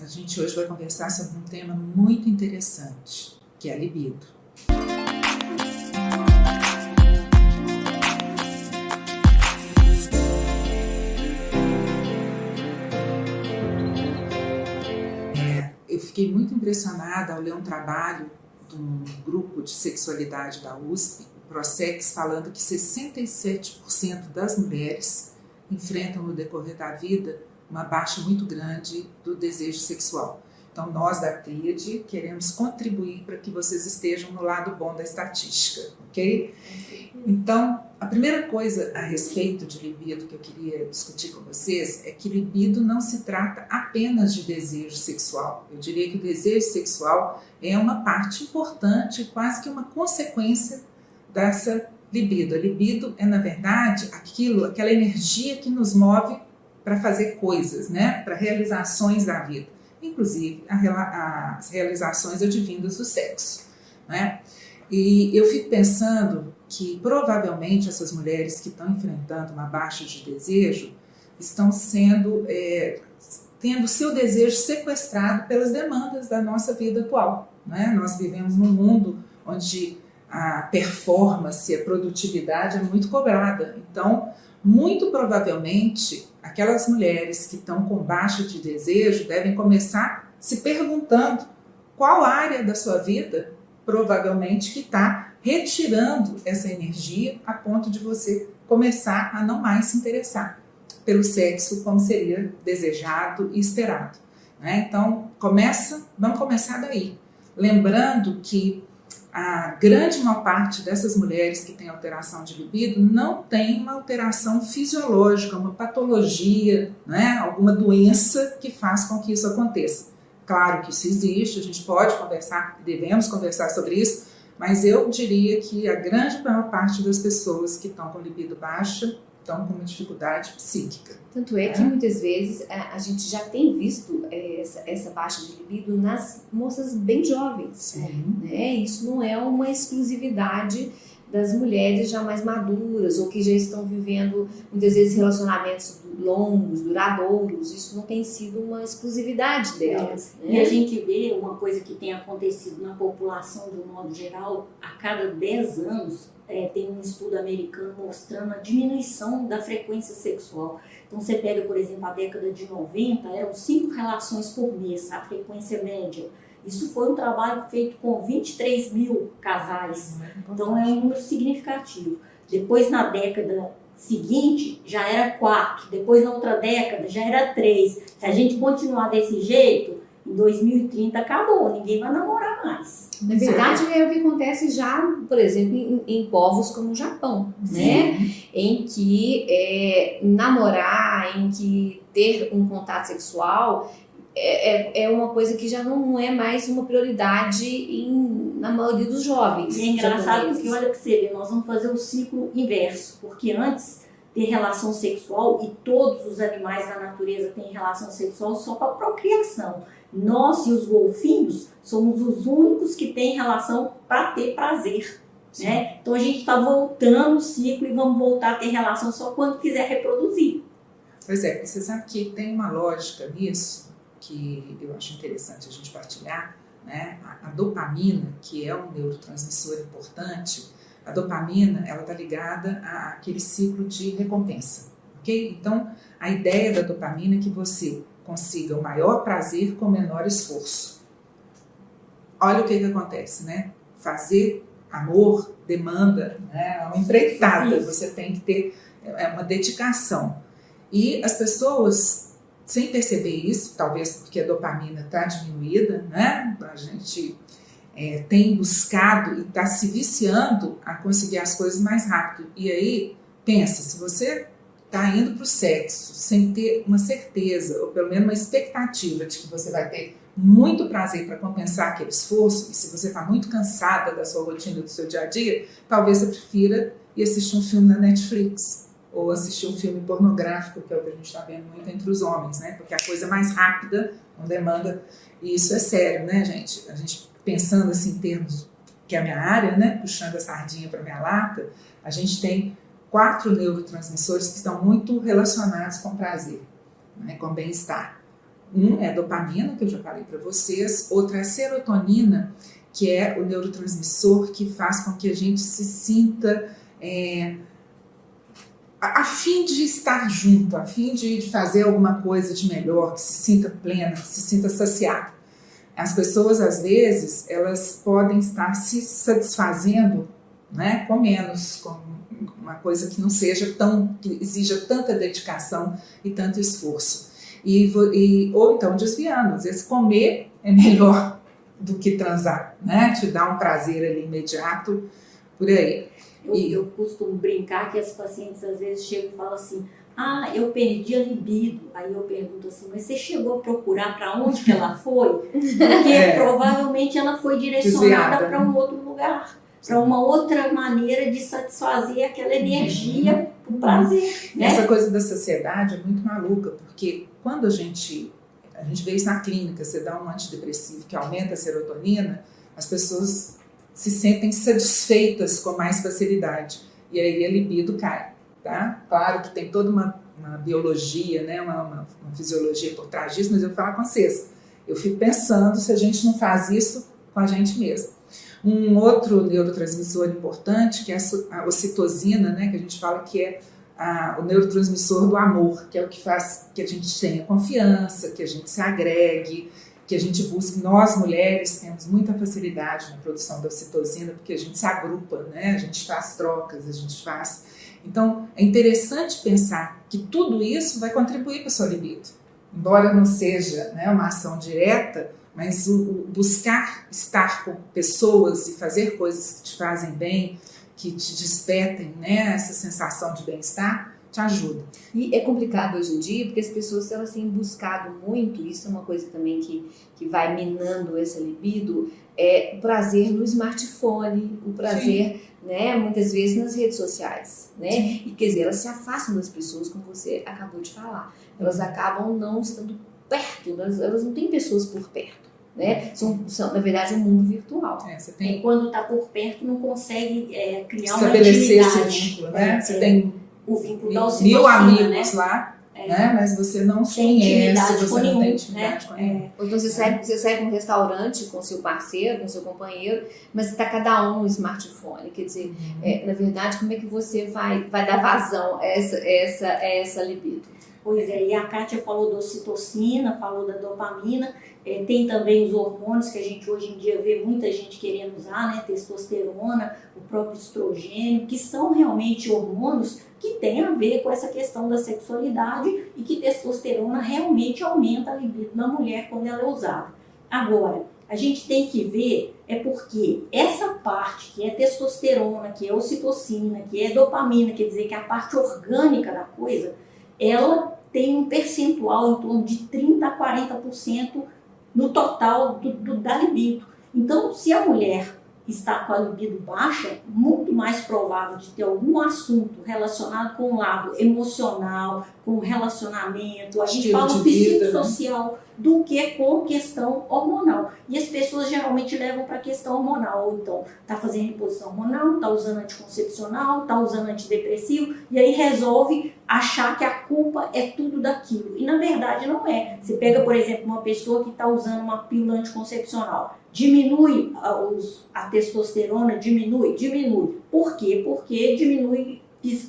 A gente hoje vai conversar sobre um tema muito interessante, que é a libido. Eu fiquei muito impressionada ao ler um trabalho de um grupo de sexualidade da USP, o Prosex, falando que 67% das mulheres enfrentam no decorrer da vida uma baixa muito grande do desejo sexual. Então, nós da Tríade queremos contribuir para que vocês estejam no lado bom da estatística, ok? Então, a primeira coisa a respeito de libido que eu queria discutir com vocês é que libido não se trata apenas de desejo sexual. Eu diria que o desejo sexual é uma parte importante, quase que uma consequência dessa libido. A libido é, na verdade, aquela energia que nos move para fazer coisas, né? Para realizações da vida, inclusive as realizações advindas do sexo, né? E eu fico pensando que provavelmente essas mulheres que estão enfrentando uma baixa de desejo estão tendo seu desejo sequestrado pelas demandas da nossa vida atual, né? Nós vivemos num mundo onde a performance, a produtividade é muito cobrada. Então, muito provavelmente, aquelas mulheres que estão com baixa de desejo devem começar se perguntando qual área da sua vida provavelmente que está retirando essa energia a ponto de você começar a não mais se interessar pelo sexo como seria desejado e esperado, né? Então, vamos começar daí. Lembrando que a grande maior parte dessas mulheres que têm alteração de libido não tem uma alteração fisiológica, uma patologia, né? Alguma doença que faz com que isso aconteça. Claro que isso existe, a gente pode conversar, devemos conversar sobre isso, mas eu diria que a grande maior parte das pessoas que estão com libido baixa estão com uma dificuldade psíquica. Tanto é que muitas vezes a gente já tem visto essa baixa de libido nas moças bem jovens. Né? Isso não é uma exclusividade das mulheres já mais maduras ou que já estão vivendo muitas vezes relacionamentos longos, duradouros. Isso não tem sido uma exclusividade delas. Né? E a gente vê uma coisa que tem acontecido na população de um modo geral, a cada 10 anos tem um estudo americano mostrando a diminuição da frequência sexual. Então você pega, por exemplo, a década de 90, eram 5 relações por mês, a frequência média. Isso foi um trabalho feito com 23 mil casais, então é um número significativo. Depois, na década seguinte, já era 4, depois na outra década já era 3. Se a gente continuar desse jeito, em 2030 acabou, ninguém vai namorar mais. Na verdade, é o que acontece já, por exemplo, em povos como o Japão, né? Em que namorar, em que ter um contato sexual é uma coisa que já não é mais uma prioridade na maioria dos jovens. E é engraçado porque, olha que você vê, nós vamos fazer o ciclo inverso, porque antes ter relação sexual, e todos os animais da natureza têm relação sexual só para procriação. Nós e os golfinhos somos os únicos que têm relação para ter prazer. Né? Então a gente está voltando o ciclo e vamos voltar a ter relação só quando quiser reproduzir. Pois é, você sabe que tem uma lógica nisso que eu acho interessante a gente partilhar, né? A dopamina, que é um neurotransmissor importante, a dopamina ela está ligada àquele ciclo de recompensa, ok? Então, a ideia da dopamina é que você consiga o maior prazer com o menor esforço. Olha o que acontece, né? Fazer amor demanda, né, uma empreitada, você tem que ter uma dedicação. E as pessoas, sem perceber isso, talvez porque a dopamina está diminuída, né? A gente tem buscado e está se viciando a conseguir as coisas mais rápido. E aí, pensa, se você está indo para o sexo sem ter uma certeza, ou pelo menos uma expectativa de que você vai ter muito prazer para compensar aquele esforço, e se você está muito cansada da sua rotina, do seu dia a dia, talvez você prefira ir assistir um filme na Netflix, ou assistir um filme pornográfico, que é o que a gente está vendo muito entre os homens, né? Porque a coisa mais rápida não demanda, e isso é sério, né, gente? A gente pensando assim em termos, que é a minha área, né? Puxando a sardinha para a minha lata, a gente tem 4 neurotransmissores que estão muito relacionados com prazer, né? Com bem-estar. Um é a dopamina, que eu já falei para vocês, outra é a serotonina, que é o neurotransmissor que faz com que a gente se sinta a fim de estar junto, a fim de fazer alguma coisa de melhor, que se sinta plena, que se sinta saciada. As pessoas, às vezes, elas podem estar se satisfazendo, né, com menos, com uma coisa que não seja que exija tanta dedicação e tanto esforço. Ou então desviando, às vezes comer é melhor do que transar, né? Te dá um prazer ali imediato, por aí. Eu costumo brincar que as pacientes às vezes chegam e falam assim, eu perdi a libido. Aí eu pergunto assim, mas você chegou a procurar para onde que ela foi? Porque provavelmente ela foi direcionada para um outro lugar, para uma outra maneira de satisfazer aquela energia, o prazer. Né? Essa coisa da saciedade é muito maluca, porque quando a gente vê isso na clínica, você dá um antidepressivo que aumenta a serotonina, as pessoas se sentem satisfeitas com mais facilidade. E aí a libido cai. Tá? Claro que tem toda uma biologia, né? uma fisiologia por trás disso, mas eu falo com vocês. Eu fico pensando se a gente não faz isso com a gente mesmo. Um outro neurotransmissor importante, que é a ocitocina, né? Que a gente fala que é o neurotransmissor do amor, que é o que faz que a gente tenha confiança, que a gente se agregue, que a gente busque. Nós, mulheres, temos muita facilidade na produção da ocitocina, porque a gente se agrupa, né? A gente faz trocas, a gente faz... Então, é interessante pensar que tudo isso vai contribuir para a sua libido. Embora não seja, né, uma ação direta, mas o buscar estar com pessoas e fazer coisas que te fazem bem, que te despertem, né, essa sensação de bem-estar, te ajuda. E é complicado hoje em dia, porque as pessoas elas têm buscado muito, isso é uma coisa também que vai minando essa libido, o prazer no smartphone, o prazer, né, muitas vezes nas redes sociais, né? E quer dizer, elas se afastam das pessoas, como você acabou de falar. Elas acabam não estando perto, elas não têm pessoas por perto. Né? São, na verdade, um mundo virtual. E quando está por perto, não consegue criar estabelecer uma intimidade. Esse vínculo, né? Você tem o vínculo da mil amigos, né? lá, né? Mas você não conhece, você não tem intimidade com nenhum. Ou então você sai para um restaurante com seu parceiro, com seu companheiro, mas está cada um no smartphone. Quer dizer, na verdade, como é que você vai dar vazão a essa libido? Pois é, e a Kátia falou da ocitocina, falou da dopamina, tem também os hormônios que a gente hoje em dia vê muita gente querendo usar, né? Testosterona, o próprio estrogênio, que são realmente hormônios que têm a ver com essa questão da sexualidade e que testosterona realmente aumenta a libido na mulher quando ela é usada. Agora, a gente tem que ver porque essa parte que é testosterona, que é ocitocina, que é dopamina, quer dizer que a parte orgânica da coisa, ela tem um percentual em torno de 30% a 40% no total da libido. Então, se a mulher está com a libido baixa, muito mais provável de ter algum assunto relacionado com o lado emocional, com o relacionamento, a gente fala do psicossocial, do que com questão hormonal. E as pessoas geralmente levam para a questão hormonal, ou então está fazendo reposição hormonal, está usando anticoncepcional, está usando antidepressivo, e aí resolve achar que a culpa é tudo daquilo. E na verdade não é. Você pega, por exemplo, uma pessoa que está usando uma pílula anticoncepcional, diminui a testosterona, diminui. Por quê? Porque diminui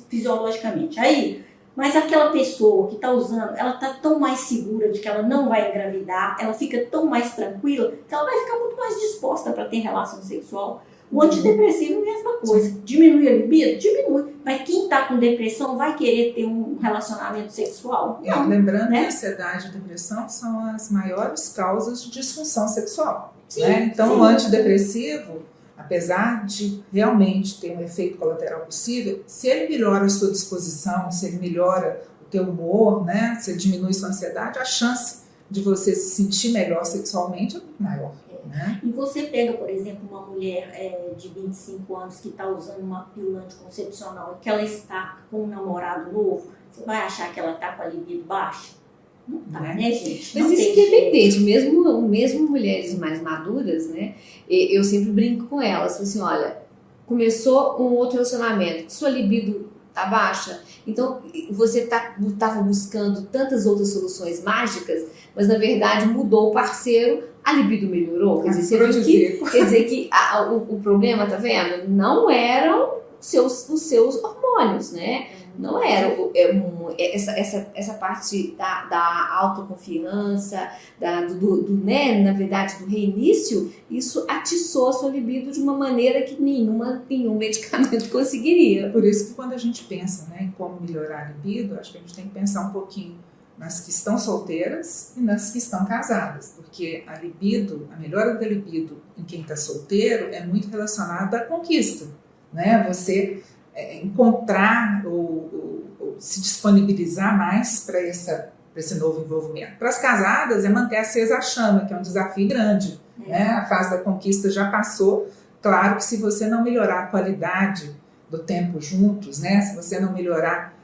fisiologicamente. Aí, mas aquela pessoa que está usando, ela está tão mais segura de que ela não vai engravidar, ela fica tão mais tranquila, que ela vai ficar muito mais disposta para ter relação sexual. O antidepressivo é a mesma coisa. Diminui a libido? Diminui. Mas quem está com depressão vai querer ter um relacionamento sexual? Não. Lembrando que a ansiedade e a depressão são as maiores causas de disfunção sexual. Sim, né? Então, sim. O antidepressivo, apesar de realmente ter um efeito colateral possível, se ele melhora a sua disposição, se ele melhora o teu humor, né? Se ele diminui sua ansiedade, a chance de você se sentir melhor sexualmente é muito maior. Né? E você pega, por exemplo, uma mulher de 25 anos que está usando uma pílula anticoncepcional e que ela está com um namorado novo, você vai achar que ela está com a libido baixa? Não tá, né, gente? Mas isso é independente, mesmo mulheres mais maduras, né? Eu sempre brinco com elas, falo assim, olha, começou um outro relacionamento, sua libido tá baixa, então você estava buscando tantas outras soluções mágicas, mas na verdade mudou o parceiro, a libido melhorou. Quer dizer que o problema, tá vendo? Não eram os seus hormônios, né? Não era essa parte da autoconfiança, né, na verdade, do reinício, isso atiçou a sua libido de uma maneira que nenhum medicamento conseguiria. Por isso que quando a gente pensa, né, em como melhorar a libido, acho que a gente tem que pensar um pouquinho nas que estão solteiras e nas que estão casadas, porque a libido, a melhora da libido em quem está solteiro é muito relacionada à conquista, né? Você encontrar ou se disponibilizar mais para esse novo envolvimento. Para as casadas é manter acesa a chama, que é um desafio grande, né? A fase da conquista já passou. Claro que se você não melhorar a qualidade do tempo juntos, né? Se você não melhorar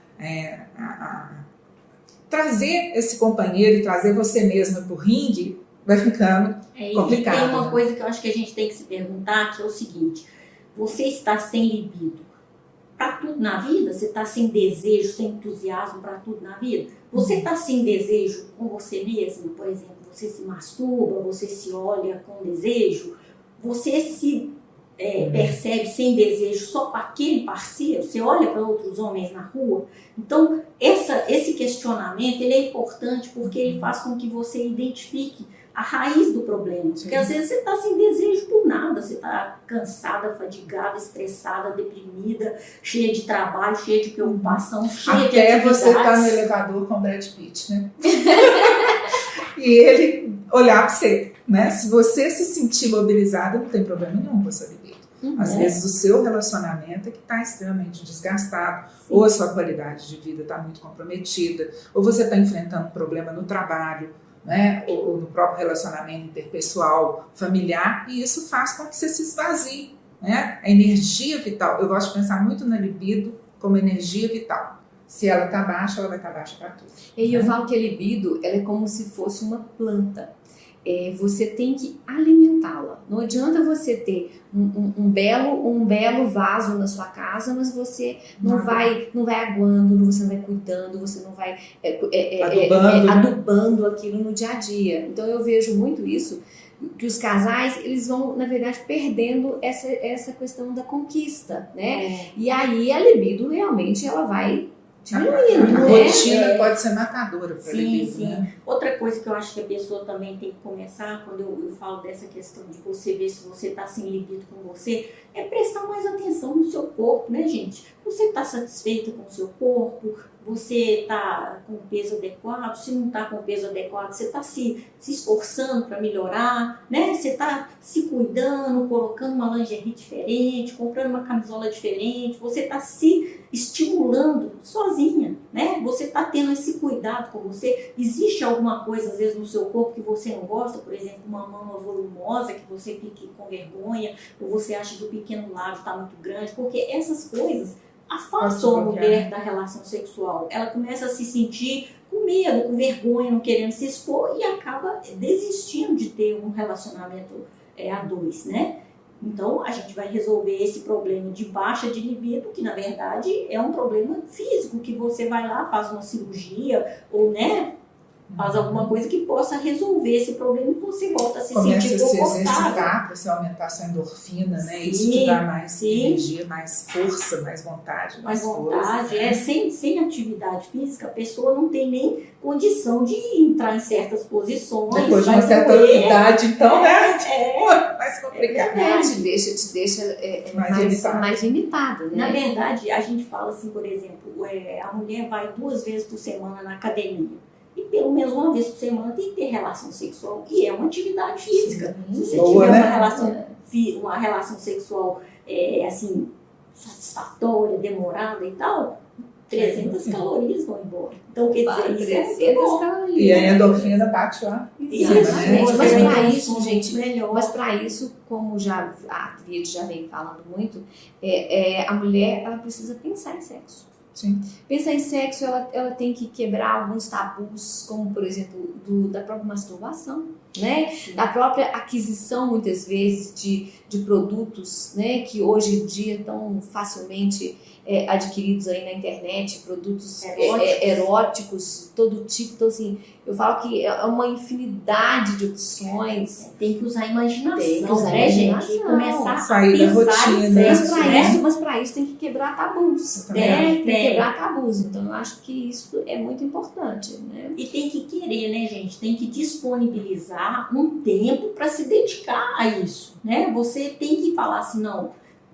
trazer esse companheiro e trazer você mesma para o ringue, vai ficando complicado. E tem uma coisa que eu acho que a gente tem que se perguntar, que é o seguinte: você está sem libido para tudo na vida? Você está sem desejo, sem entusiasmo para tudo na vida? Você está sem desejo com você mesmo? Por exemplo, você se masturba, você se olha com desejo, você se percebe sem desejo só com aquele parceiro? Você olha para outros homens na rua? Então, esse questionamento ele é importante porque ele faz com que você identifique a raiz do problema. Porque às vezes você está sem desejo por nada, você está cansada, fadigada, estressada, deprimida, cheia de trabalho, cheia de preocupação, cheia de atividades. Até você está no elevador com o Brad Pitt, né? E ele olhar para você, né? Se você se sentir mobilizada, não tem problema nenhum com a sua libido. Às vezes o seu relacionamento é que está extremamente desgastado, ou a sua qualidade de vida está muito comprometida, ou você está enfrentando um problema no trabalho, né, ou no próprio relacionamento interpessoal, familiar, e isso faz com que você se esvazie, né? A energia vital, eu gosto de pensar muito na libido como energia vital. Se ela está baixa, ela vai estar baixa para tudo. E eu falo que a libido ela é como se fosse uma planta. Você tem que alimentá-la. Não adianta você ter um belo vaso na sua casa, mas você não vai aguando, você não vai cuidando, você não vai adubando aquilo no dia a dia. Então eu vejo muito isso, que os casais eles vão, na verdade, perdendo essa questão da conquista, né? E aí a libido realmente ela vai diminuindo, a rotina pode ser matadora para a libido, né? Outra coisa que eu acho que a pessoa também tem que começar, quando eu falo dessa questão de você ver se você está sem libido com você, é prestar mais atenção no seu corpo, né, gente? Você está satisfeita com o seu corpo? Você está com o peso adequado? Se não está com o peso adequado, você está se esforçando para melhorar, né? Você está se cuidando, colocando uma lingerie diferente, comprando uma camisola diferente, você está se estimulando sozinha, né? Você está tendo esse cuidado com você. Existe alguma coisa, às vezes, no seu corpo que você não gosta? Por exemplo, uma mama volumosa que você fique com vergonha, ou você acha que o pequeno lábio está muito grande, porque essas coisas afastam a mulher da relação sexual. Ela começa a se sentir com medo, com vergonha, não querendo se expor e acaba desistindo de ter um relacionamento a dois, né? Então, a gente vai resolver esse problema de baixa de libido, que na verdade é um problema físico, que você vai lá, faz uma cirurgia ou, né, faz alguma coisa que possa resolver esse problema e você volta a se sentir confortável. Começa a se exercitar para você aumentar sua endorfina, né? Isso te dá mais energia, mais força, mais vontade. Mais vontade, força, né? Sem atividade física, a pessoa não tem nem condição de entrar em certas posições. Depois de uma certa idade, então, né? Mais complicado. Te deixa mais limitada, né? Na verdade, a gente fala assim, por exemplo, a mulher vai 2 vezes por semana na academia. E pelo menos 1 vez por semana tem que ter relação sexual. E é uma atividade física. Se você tiver uma relação sexual assim, satisfatória, demorada e tal, 300 calorias vão embora. Então, quer dizer, isso 300 calorias. E a endorfina bate lá. Mas para isso, como a Tríade já vem falando muito, a mulher ela precisa pensar em sexo. Sim. Pensar em sexo, ela tem que quebrar alguns tabus, como por exemplo, da própria masturbação. né? Da própria aquisição, muitas vezes, de produtos, né? Que hoje em dia estão facilmente adquiridos aí na internet, produtos eróticos, todo tipo. Então, assim, eu falo que é uma infinidade de opções. Tem que usar a imaginação, tem que usar né, imaginação. gente? E começar a sair da rotina. Mas para isso tem que quebrar tabus. Tem que quebrar tabus. Então, eu acho que isso é muito importante, né? E tem que querer, né, gente? Tem que disponibilizar um tempo para se dedicar a isso, né? Você tem que falar assim, não,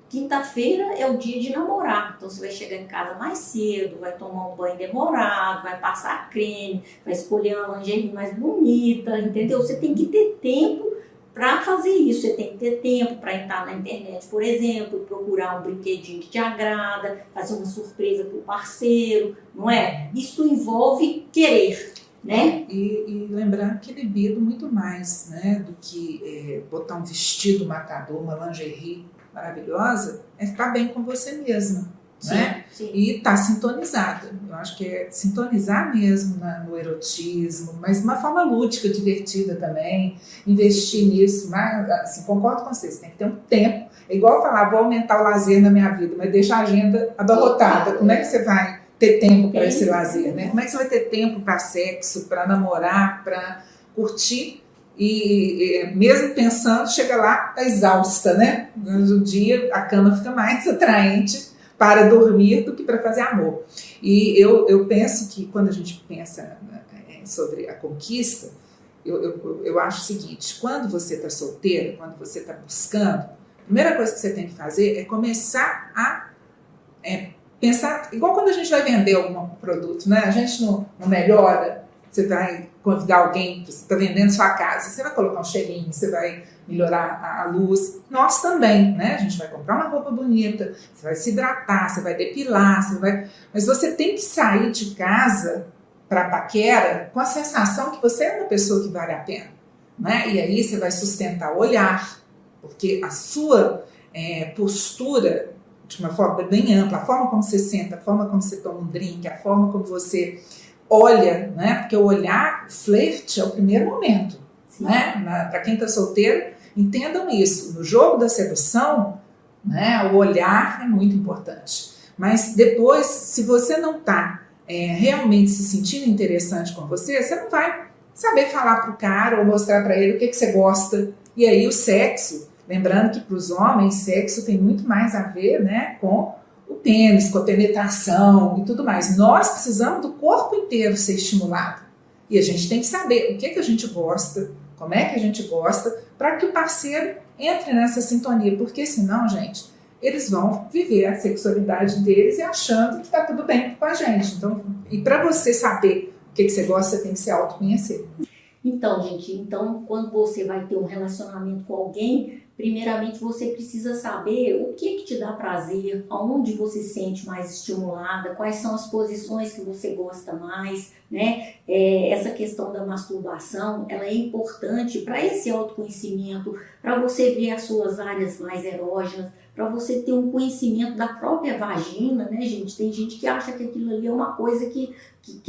quinta-feira é o dia de namorar, então você vai chegar em casa mais cedo, vai tomar um banho demorado, vai passar creme, vai escolher uma lingerie mais bonita, entendeu? Você tem que ter tempo para fazer isso, você tem que ter tempo para entrar na internet, por exemplo, procurar um brinquedinho que te agrada, fazer uma surpresa para o parceiro, não é? Isso envolve querer, né? E lembrando que libido muito mais, né, do que botar um vestido matador, uma lingerie maravilhosa, é ficar bem com você mesma, Sim, né? sim. E estar sintonizada. Eu acho que é sintonizar mesmo no erotismo, mas de uma forma lúdica, divertida também, investir nisso. Mas, assim, concordo com vocês, tem que ter um tempo. É igual falar, vou aumentar o lazer na minha vida, mas deixa a agenda abarrotada. Como é que você vai ter tempo para esse lazer, né? Como é que você vai ter tempo para sexo, para namorar, para curtir? E mesmo pensando, chega lá, tá exausta, né? No dia a cama fica mais atraente para dormir do que para fazer amor. E eu penso que quando a gente pensa sobre a conquista, eu acho o seguinte, quando você está solteiro, quando você está buscando, a primeira coisa que você tem que fazer é começar a pensar, igual quando a gente vai vender algum produto, né? A gente não melhora. Você vai convidar alguém, você está vendendo sua casa, você vai colocar um cheirinho, você vai melhorar a luz. Nós também, né? A gente vai comprar uma roupa bonita, você vai se hidratar, você vai depilar, mas você tem que sair de casa para a paquera com a sensação que você é uma pessoa que vale a pena, né? E aí você vai sustentar o olhar, porque a sua postura, de uma forma bem ampla, a forma como você senta, a forma como você toma um drink, a forma como você olha, né? Porque o olhar, o flerte é o primeiro momento, né? Para quem está solteiro, entendam isso. No jogo da sedução, né? O olhar é muito importante. Mas depois, se você não está realmente se sentindo interessante com você não vai saber falar para o cara ou mostrar para ele o que você gosta. E aí o sexo, lembrando que para os homens, sexo tem muito mais a ver, né, com o pênis, com a penetração e tudo mais. Nós precisamos do corpo inteiro ser estimulado. E a gente tem que saber o que a gente gosta, como é que a gente gosta, para que o parceiro entre nessa sintonia. Porque senão, gente, eles vão viver a sexualidade deles e achando que está tudo bem com a gente. Então, e para você saber o que você gosta, você tem que se autoconhecer. Então, gente, quando você vai ter um relacionamento com alguém, primeiramente você precisa saber o que te dá prazer, aonde você se sente mais estimulada, quais são as posições que você gosta mais, né? Essa questão da masturbação, ela é importante para esse autoconhecimento, para você ver as suas áreas mais erógenas, para você ter um conhecimento da própria vagina, né, gente? Tem gente que acha que aquilo ali é uma coisa que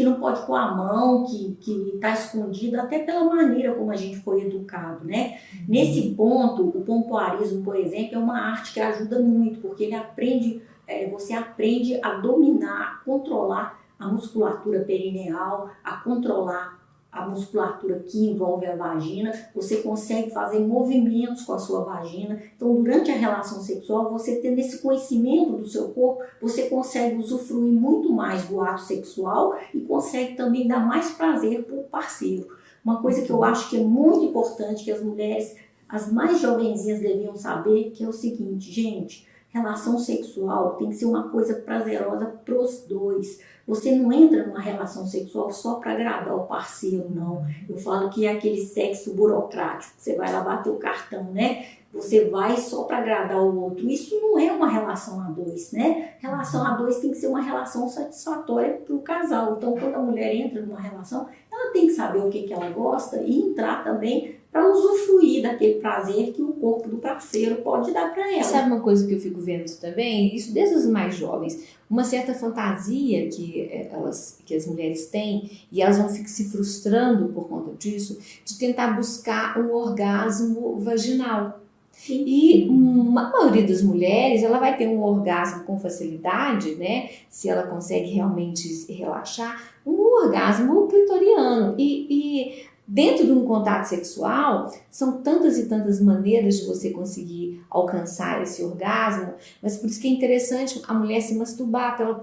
não pode pôr a mão, que está escondida, até pela maneira como a gente foi educado, né? Nesse ponto, o pompoarismo, por exemplo, é uma arte que ajuda muito, porque você aprende a dominar, a controlar a musculatura perineal, a controlar a musculatura que envolve a vagina, você consegue fazer movimentos com a sua vagina. Então, durante a relação sexual, você tendo esse conhecimento do seu corpo, você consegue usufruir muito mais do ato sexual e consegue também dar mais prazer para o parceiro. Uma coisa que eu acho que é muito importante, que as mulheres, as mais jovenzinhas deviam saber, que é o seguinte, gente, relação sexual tem que ser uma coisa prazerosa para os dois. Você não entra numa relação sexual só para agradar o parceiro, não. Eu falo que é aquele sexo burocrático. Você vai lá bater o cartão, né? Você vai só para agradar o outro. Isso não é uma relação a dois, né? Relação a dois tem que ser uma relação satisfatória para o casal. Então, quando a mulher entra numa relação, ela tem que saber o que ela gosta e entrar também para usufruir daquele prazer que o corpo do parceiro pode dar para ela. Sabe uma coisa que eu fico vendo também? Isso desde os mais jovens, uma certa fantasia que as mulheres têm, e elas vão ficar se frustrando por conta disso, de tentar buscar um orgasmo vaginal. Sim. E a maioria das mulheres, ela vai ter um orgasmo com facilidade, né? Se ela consegue realmente relaxar, um orgasmo clitoriano. E dentro de um contato sexual, são tantas e tantas maneiras de você conseguir alcançar esse orgasmo, mas por isso que é interessante a mulher se masturbar, para ela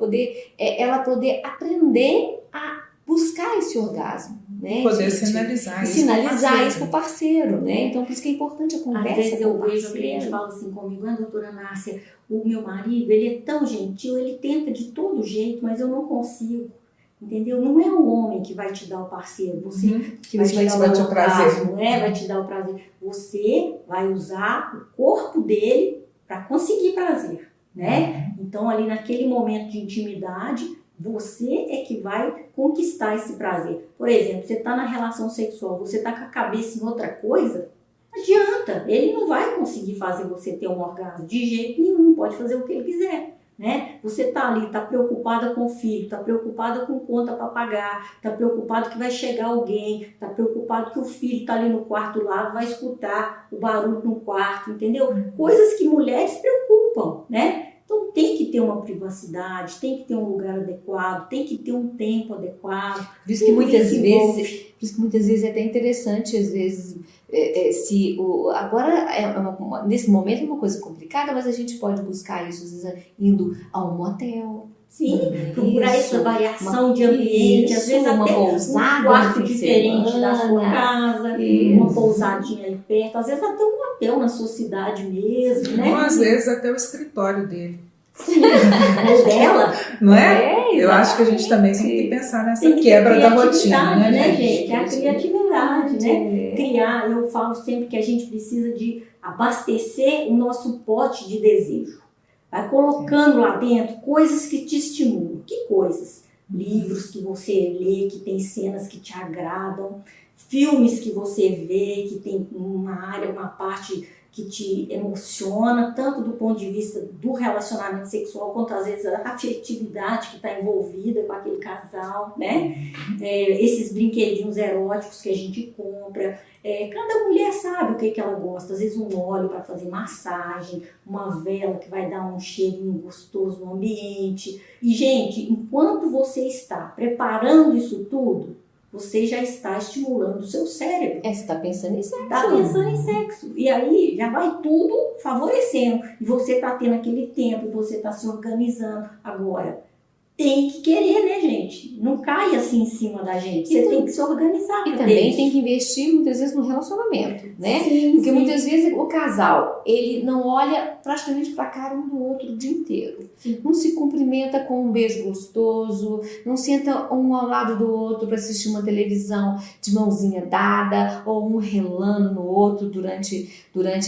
poder aprender a buscar esse orgasmo, né? Poder sinalizar isso para o parceiro, né? Então, por isso que é importante a conversa. Às vezes eu com o vejo a parceiro. cliente fala assim comigo, doutora Márcia, o meu marido, ele é tão gentil, ele tenta de todo jeito, mas eu não consigo. Entendeu? Não é o homem que vai te dar o parceiro, você que vai te te dar o prazer. orgasmo, vai te dar o prazer. Você vai usar o corpo dele para conseguir prazer, né? Então, ali naquele momento de intimidade, você é que vai conquistar esse prazer. Por exemplo, você está na relação sexual, você está com a cabeça em outra coisa, não adianta, ele não vai conseguir fazer você ter um orgasmo de jeito nenhum, pode fazer o que ele quiser. Né? Você está ali, está preocupada com o filho, está preocupada com conta para pagar, está preocupado que vai chegar alguém, está preocupado que o filho está ali no quarto do lado, vai escutar o barulho no quarto, entendeu? Coisas que mulheres preocupam, né? Então tem que ter uma privacidade, tem que ter um lugar adequado, tem que ter um tempo adequado. Por isso que muitas vezes é até interessante, às vezes, agora nesse momento é uma coisa complicada, mas a gente pode buscar isso às vezes, indo a um motel. Sim, procurar essa variação de ambiente, às vezes uma até pousada, um quarto diferente da sua casa, uma pousadinha ali perto, às vezes até um hotel na sua cidade mesmo, né? Ou às vezes até o escritório dele. Ou dela. Não é? Eu acho que a gente também tem que pensar nessa quebra da rotina, né, gente? É a criatividade, né? Criar, eu falo sempre que a gente precisa de abastecer o nosso pote de desejo. Vai colocando lá dentro coisas que te estimulam. Que coisas? Livros que você lê, que tem cenas que te agradam. Filmes que você vê, que tem uma parte que te emociona, tanto do ponto de vista do relacionamento sexual, quanto às vezes a afetividade que está envolvida com aquele casal, né? Esses brinquedinhos eróticos que a gente compra. Cada mulher sabe o que ela gosta. Às vezes um óleo para fazer massagem, uma vela que vai dar um cheirinho gostoso no ambiente. E, gente, enquanto você está preparando isso tudo, você já está estimulando o seu cérebro. Você está pensando em sexo. Está pensando em sexo. E aí já vai tudo favorecendo. E você está tendo aquele tempo, você está se organizando. Agora, tem que querer, né, gente? Não cai assim em cima da gente. Você tem que se organizar. E também tem que investir muitas vezes no relacionamento, né? Sim, porque muitas vezes o casal, ele não olha praticamente para a cara um do outro o dia inteiro. Sim. Não se cumprimenta com um beijo gostoso, não senta um ao lado do outro para assistir uma televisão de mãozinha dada, ou um relando no outro durante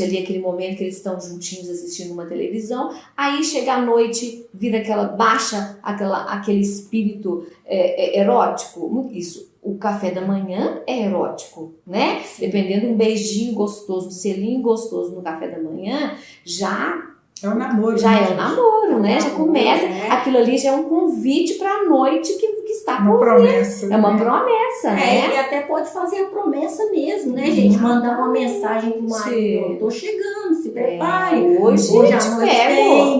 ali aquele momento que eles estão juntinhos assistindo uma televisão. Aí chega a noite, vira baixa aquele espírito erótico. Isso, o café da manhã é erótico, né? Sim. Dependendo de um beijinho gostoso, um selinho gostoso no café da manhã, já é o namoro. Já é o namoro, né? Já começa, aquilo ali já é um convite para a noite que está por vir. Promessa. É uma promessa, né? E até pode fazer a promessa mesmo, né, gente? Mandar uma mensagem pro marido, tô chegando, se prepare. Hoje à noite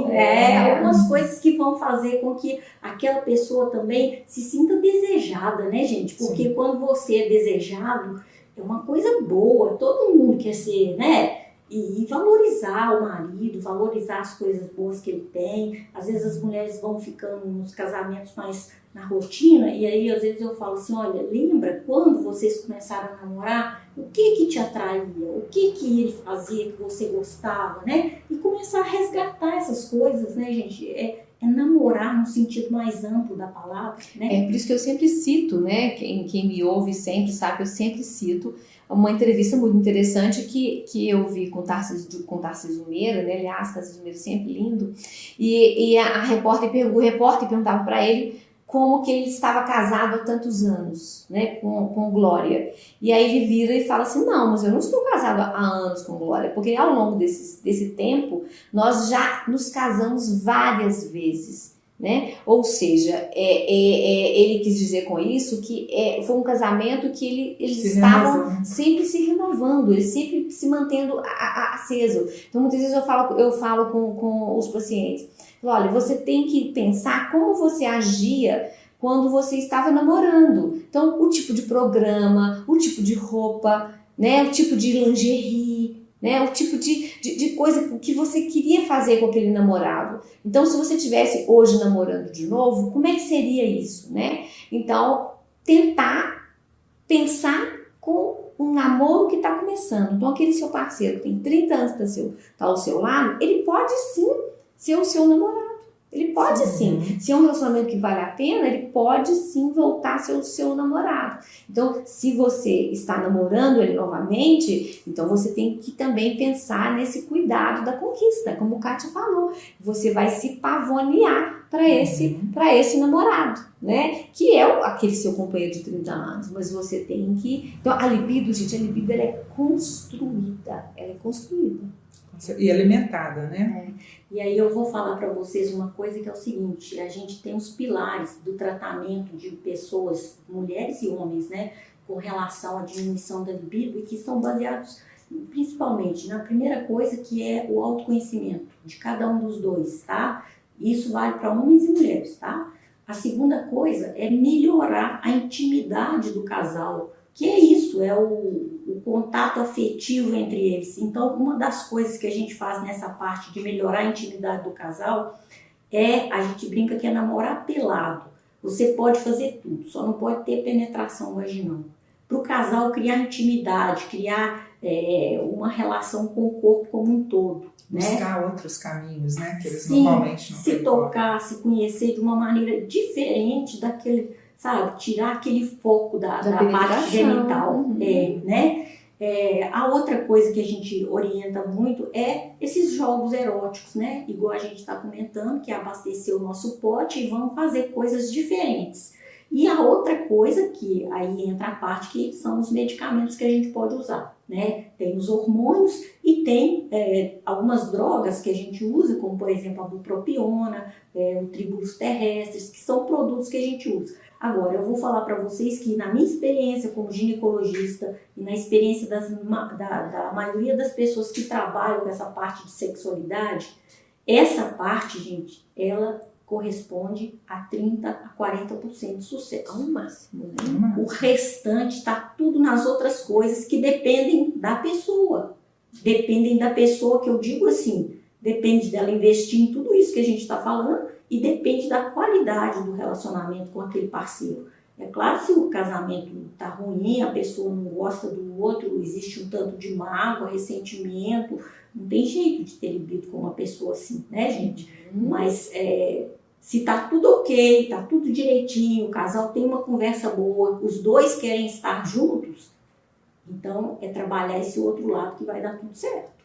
tem. Algumas coisas que vão fazer com que aquela pessoa também se sinta desejada, né, gente? Porque quando você é desejado, é uma coisa boa, todo mundo quer ser, né? E valorizar o marido, valorizar as coisas boas que ele tem. Às vezes as mulheres vão ficando nos casamentos mais na rotina, e aí às vezes eu falo assim, olha, lembra quando vocês começaram a namorar, o que te atraía, o que ele fazia que você gostava, né? E começar a resgatar essas coisas, né, gente? É namorar no sentido mais amplo da palavra, né? É por isso que eu sempre cito, né, quem me ouve sempre sabe, eu sempre cito uma entrevista muito interessante que eu vi com Tarcísio Meira, né? Aliás, Tarcísio Meira sempre lindo, e o repórter perguntava para ele como que ele estava casado há tantos anos, né, com Glória. E aí ele vira e fala assim, não, mas eu não estou casado há anos com Glória, porque ao longo desse tempo, nós já nos casamos várias vezes, né? Ou seja, ele quis dizer com isso que foi um casamento que eles estavam sempre se renovando, eles sempre se mantendo aceso. Então, muitas vezes eu falo com os pacientes, olha, você tem que pensar como você agia quando você estava namorando. Então, o tipo de programa, o tipo de roupa, né, o tipo de lingerie, né, o tipo de coisa que você queria fazer com aquele namorado. Então, se você estivesse hoje namorando de novo, como é que seria isso, né? Então, tentar pensar com um namoro que está começando. Então, aquele seu parceiro que tem 30 anos que está ao seu lado, ele pode sim ser o seu namorado. Ele pode sim. Se é um relacionamento que vale a pena, ele pode sim voltar a ser o seu namorado. Então, se você está namorando ele novamente, então você tem que também pensar nesse cuidado da conquista, como Kátia falou. Você vai se pavonear para esse namorado, né? Que é aquele seu companheiro de 30 anos. Mas você tem que... Então, a libido, gente, ela é construída. Ela é construída. E alimentada, né? E aí eu vou falar para vocês uma coisa que é o seguinte, a gente tem os pilares do tratamento de pessoas, mulheres e homens, né, com relação à diminuição da libido e que são baseados principalmente na primeira coisa que é o autoconhecimento de cada um dos dois, tá? Isso vale para homens e mulheres, tá? A segunda coisa é melhorar a intimidade do casal, que é isso, é o contato afetivo entre eles. Então, uma das coisas que a gente faz nessa parte de melhorar a intimidade do casal a gente brinca que é namorar pelado. Você pode fazer tudo, só não pode ter penetração vaginal. Para o casal criar intimidade, criar uma relação com o corpo como um todo. Buscar outros caminhos, né? Que eles normalmente não se tocar, se conhecer de uma maneira diferente daquele... sabe, tirar aquele foco da parte genital, né? A outra coisa que a gente orienta muito é esses jogos eróticos, né? Igual a gente está comentando, que é abastecer o nosso pote e vamos fazer coisas diferentes. E a outra coisa que aí entra a parte que são os medicamentos que a gente pode usar, né? Tem os hormônios e tem algumas drogas que a gente usa, como por exemplo a bupropiona, o tribulus terrestres, que são produtos que a gente usa. Agora, eu vou falar para vocês que na minha experiência como ginecologista e na experiência da maioria das pessoas que trabalham com essa parte de sexualidade, essa parte, gente, ela corresponde a 30% a 40% de sucesso. Ao máximo, né? O restante está tudo nas outras coisas que dependem da pessoa. Dependem da pessoa, que eu digo assim, depende dela investir em tudo isso que a gente está falando, e depende da qualidade do relacionamento com aquele parceiro. É claro, se o casamento está ruim, a pessoa não gosta do outro, existe um tanto de mágoa, ressentimento, não tem jeito de ter libido com uma pessoa assim, né, gente? Mas se está tudo ok, está tudo direitinho, o casal tem uma conversa boa, os dois querem estar juntos, então é trabalhar esse outro lado que vai dar tudo certo.